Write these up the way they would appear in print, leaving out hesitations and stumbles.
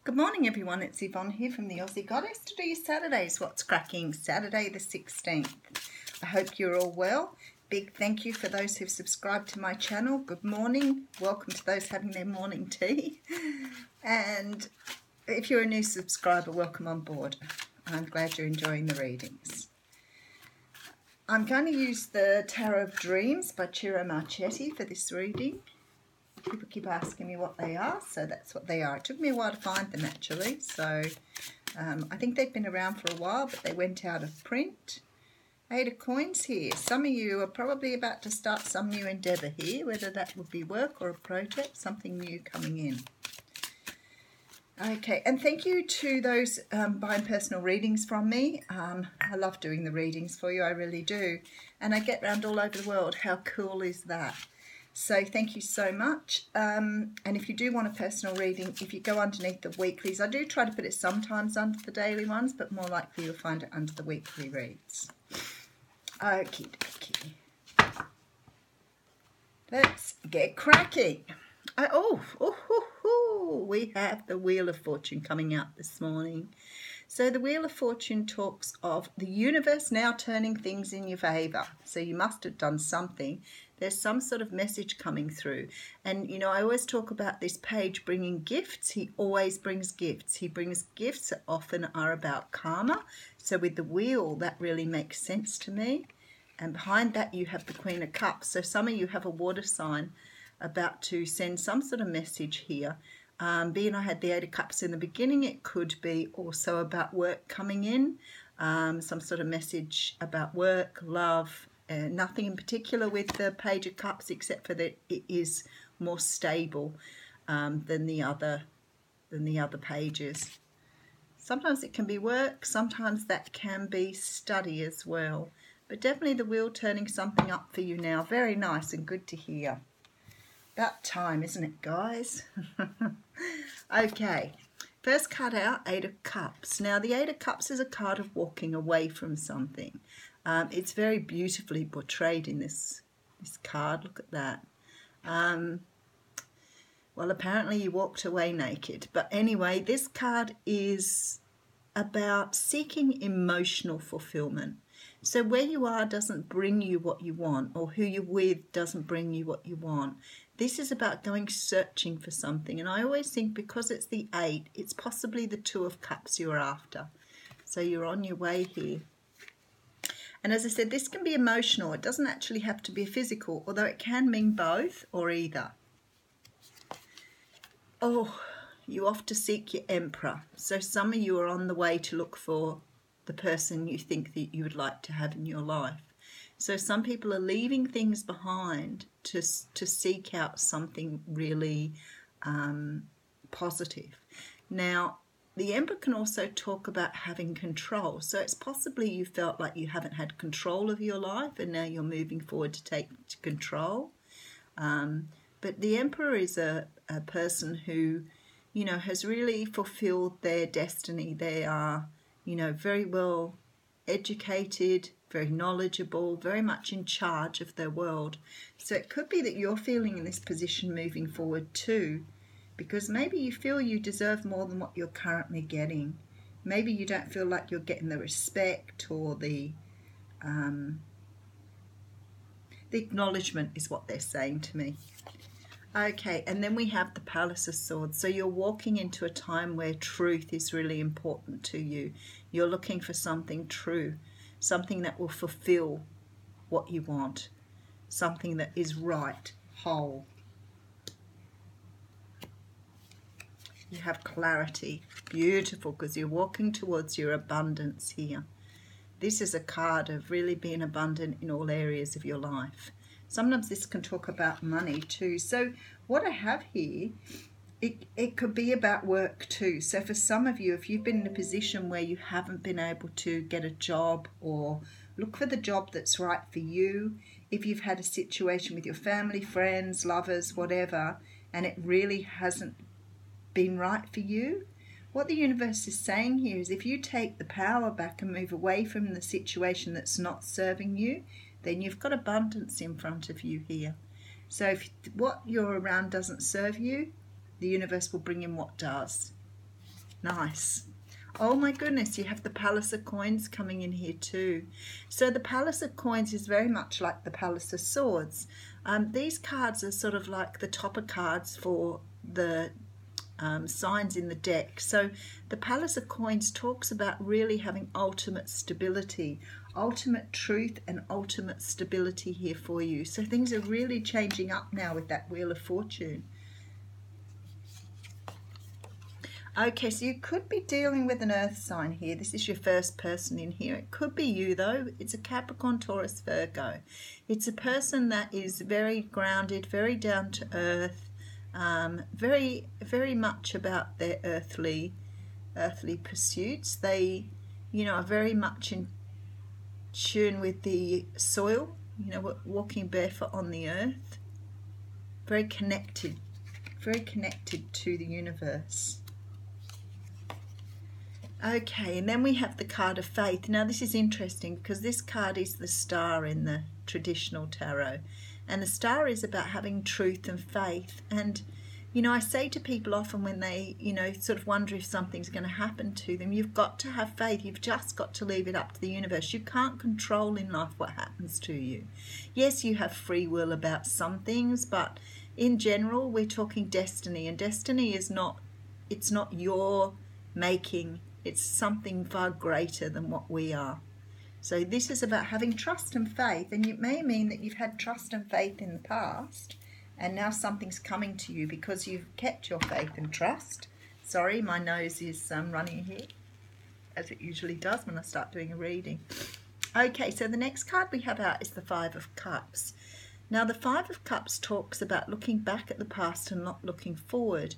Good morning everyone, it's Yvonne here from the Aussie Goddess. Today is Saturday's What's Cracking, Saturday the 16th. I hope you're all well. Big thank you for those who've subscribed to my channel. Good morning, welcome to those having their morning tea. And if you're a new subscriber, welcome on board. I'm glad you're enjoying the readings. I'm going to use the Tarot of Dreams by Ciro Marchetti for this reading. People keep asking me what they are, so that's what they are. It took me a while to find them actually, so I think they've been around for a while, but they went out of print. 8 of coins here. Some of you are probably about to start some new endeavour here, whether that would be work or a project, something new coming in. Okay, and thank you to those buying personal readings from me. I love doing the readings for you, I really do. And I get around all over the world. How cool is that? So thank you so much. And if you do want a personal reading, if you go underneath the weeklies, I do try to put it sometimes under the daily ones, but more likely you'll find it under the weekly reads. Okie dokie. Let's get cracking. We have the Wheel of Fortune coming out this morning. So the Wheel of Fortune talks of the universe now turning things in your favour. So you must have done something. There's some sort of message coming through. And, you know, I always talk about this page bringing gifts. He always brings gifts. He brings gifts that often are about karma. So with the wheel, that really makes sense to me. And behind that, you have the Queen of Cups. So some of you have a water sign about to send some sort of message here. Being I had the 8 of Cups in the beginning, it could be also about work coming in, some sort of message about work, love, nothing in particular with the Page of Cups except for that it is more stable than the other pages. Sometimes it can be work, sometimes that can be study as well, but definitely the wheel turning something up for you now. Very nice and good to hear. About time, isn't it, guys? Okay, first card out, 8 of Cups. Now, the 8 of Cups is a card of walking away from something. It's very beautifully portrayed in this card. Look at that. Well, apparently you walked away naked. But anyway, this card is about seeking emotional fulfillment. So where you are doesn't bring you what you want, or who you're with doesn't bring you what you want. This is about going searching for something. And I always think because it's the 8, it's possibly the 2 of Cups you're after. So you're on your way here. And as I said, this can be emotional. It doesn't actually have to be physical, although it can mean both or either. Oh, you off to seek your Emperor. So some of you are on the way to look for the person you think that you would like to have in your life. So some people are leaving things behind to seek out something really positive. Now, the Emperor can also talk about having control. So it's possibly you felt like you haven't had control of your life and now you're moving forward to take control. But the Emperor is a person who, you know, has really fulfilled their destiny. They are, you know, very well educated, very knowledgeable, very much in charge of their world. So it could be that you're feeling in this position moving forward too, because maybe you feel you deserve more than what you're currently getting. Maybe you don't feel like you're getting the respect or the acknowledgement is what they're saying to me. Okay, and then we have the Palace of Swords. So you're walking into a time where truth is really important to you. You're looking for something true, something that will fulfill what you want, something that is right, whole. You have clarity. Beautiful, because you're walking towards your abundance here. This is a card of really being abundant in all areas of your life. Sometimes this can talk about money too. So what I have here, it could be about work too. So for some of you, if you've been in a position where you haven't been able to get a job or look for the job that's right for you, if you've had a situation with your family, friends, lovers, whatever, and it really hasn't been right for you, what the universe is saying here is if you take the power back and move away from the situation that's not serving you, then you've got abundance in front of you here. So if what you're around doesn't serve you, the universe will bring in what does. Nice. Oh my goodness, you have the Palace of Coins coming in here too. So the Palace of Coins is very much like the Palace of Swords. These cards are sort of like the topper cards for the signs in the deck. So the Palace of Coins talks about really having ultimate stability, ultimate truth and ultimate stability here for you. So things are really changing up now with that Wheel of Fortune. Okay, so you could be dealing with an earth sign here. This is your first person in here. It could be you though. It's a Capricorn, Taurus, Virgo. It's a person that is very grounded, very down to earth, very, very much about their earthly pursuits. They, are very much in tune with the soil, walking barefoot on the earth. Very connected to the universe. Okay, and then we have the card of faith. Now this is interesting because this card is the star in the traditional tarot. And the star is about having truth and faith. And, I say to people often when they, sort of wonder if something's going to happen to them, you've got to have faith. You've just got to leave it up to the universe. You can't control in life what happens to you. Yes, you have free will about some things, but in general, we're talking destiny. And destiny is it's not your making. It's something far greater than what we are. So this is about having trust and faith, and it may mean that you've had trust and faith in the past, and now something's coming to you because you've kept your faith and trust. Sorry, my nose is running here, as it usually does when I start doing a reading. Okay, so the next card we have out is the Five of Cups. Now the Five of Cups talks about looking back at the past and not looking forward.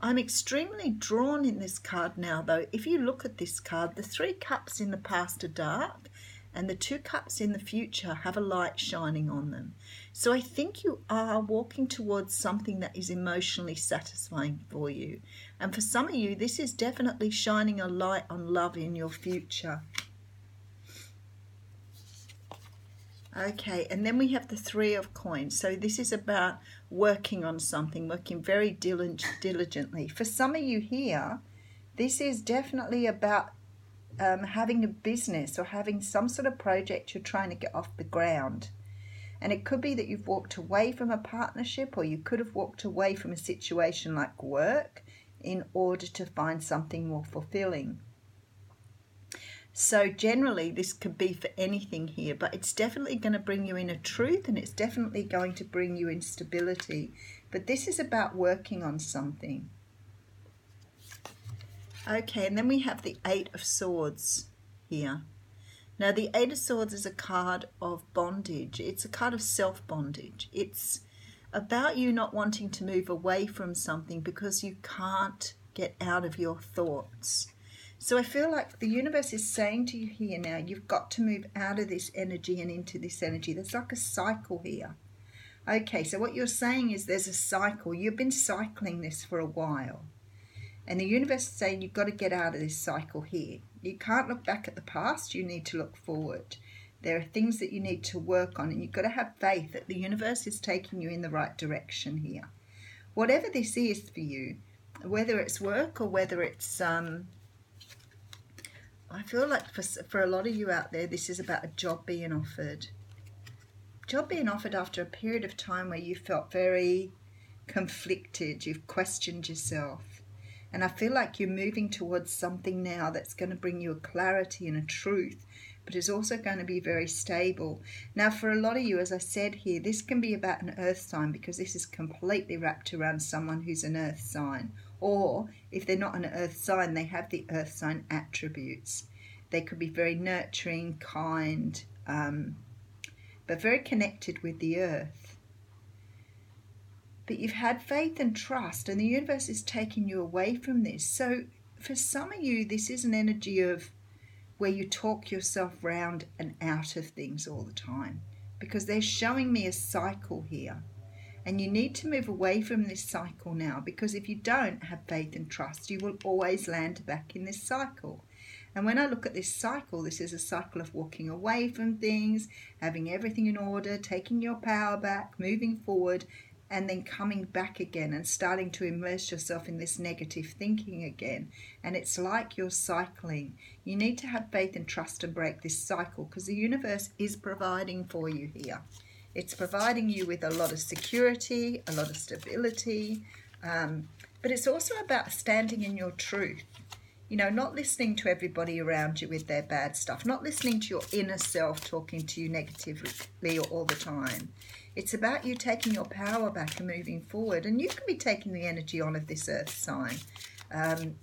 I'm extremely drawn in this card now though. If you look at this card, the 3 cups in the past are dark and the 2 cups in the future have a light shining on them. So I think you are walking towards something that is emotionally satisfying for you. And for some of you, this is definitely shining a light on love in your future. Okay, and then we have the 3 of Coins. So this is about working on something, working very diligently. For some of you here, this is definitely about having a business or having some sort of project you're trying to get off the ground. And it could be that you've walked away from a partnership, or you could have walked away from a situation like work in order to find something more fulfilling. So generally this could be for anything here, but it's definitely going to bring you in a truth, and it's definitely going to bring you in stability. But this is about working on something. Okay, and then we have the 8 of Swords here. Now the 8 of Swords is a card of bondage. It's a card of self-bondage. It's about you not wanting to move away from something because you can't get out of your thoughts. So I feel like the universe is saying to you here now, you've got to move out of this energy and into this energy. There's like a cycle here. Okay, so what you're saying is there's a cycle. You've been cycling this for a while. And the universe is saying you've got to get out of this cycle here. You can't look back at the past. You need to look forward. There are things that you need to work on, and you've got to have faith that the universe is taking you in the right direction here. Whatever this is for you, whether it's work or whether it's... I feel like for a lot of you out there, this is about a job being offered. Job being offered after a period of time where you felt very conflicted, you've questioned yourself. And I feel like you're moving towards something now that's going to bring you a clarity and a truth, but is also going to be very stable. Now, for a lot of you, as I said here, this can be about an earth sign because this is completely wrapped around someone who's an earth sign. Or if they're not an earth sign, they have the earth sign attributes. They could be very nurturing, kind, but very connected with the earth. But you've had faith and trust, and the universe is taking you away from this. So for some of you, this is an energy of where you talk yourself round and out of things all the time, because they're showing me a cycle here. And you need to move away from this cycle now, because if you don't have faith and trust, you will always land back in this cycle. And when I look at this cycle, this is a cycle of walking away from things, having everything in order, taking your power back, moving forward, and then coming back again and starting to immerse yourself in this negative thinking again. And it's like you're cycling. You need to have faith and trust and break this cycle, because the universe is providing for you here. It's providing you with a lot of security, a lot of stability, but it's also about standing in your truth. You know, not listening to everybody around you with their bad stuff, not listening to your inner self talking to you negatively all the time. It's about you taking your power back and moving forward. And you can be taking the energy on of this earth sign,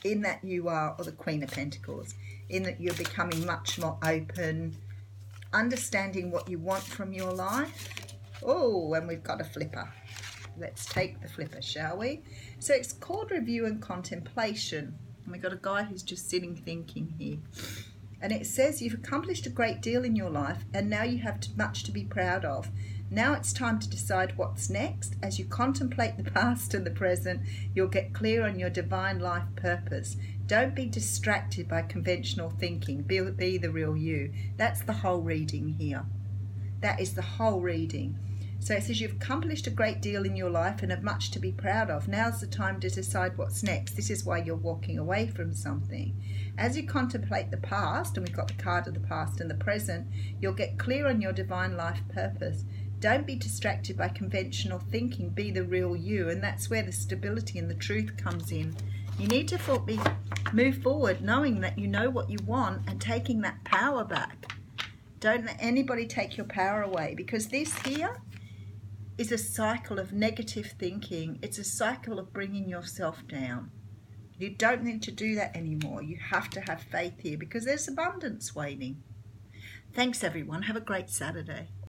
in that you are, or the Queen of Pentacles, in that you're becoming much more open, understanding what you want from your life. Oh, and we've got a flipper. Let's take the flipper, shall we? So it's called review and contemplation. And we've got a guy who's just sitting thinking here. And it says you've accomplished a great deal in your life, and now you have much to be proud of. Now it's time to decide what's next. As you contemplate the past and the present, you'll get clear on your divine life purpose. Don't be distracted by conventional thinking. Be the real you. That's the whole reading here. That is the whole reading. So it says you've accomplished a great deal in your life and have much to be proud of. Now's the time to decide what's next. This is why you're walking away from something. As you contemplate the past, and we've got the card of the past and the present, you'll get clear on your divine life purpose. Don't be distracted by conventional thinking. Be the real you. And that's where the stability and the truth comes in. You need to move forward knowing that you know what you want and taking that power back. Don't let anybody take your power away, because this here is a cycle of negative thinking. It's a cycle of bringing yourself down. You don't need to do that anymore. You have to have faith here, because there's abundance waiting. Thanks everyone. Have a great Saturday.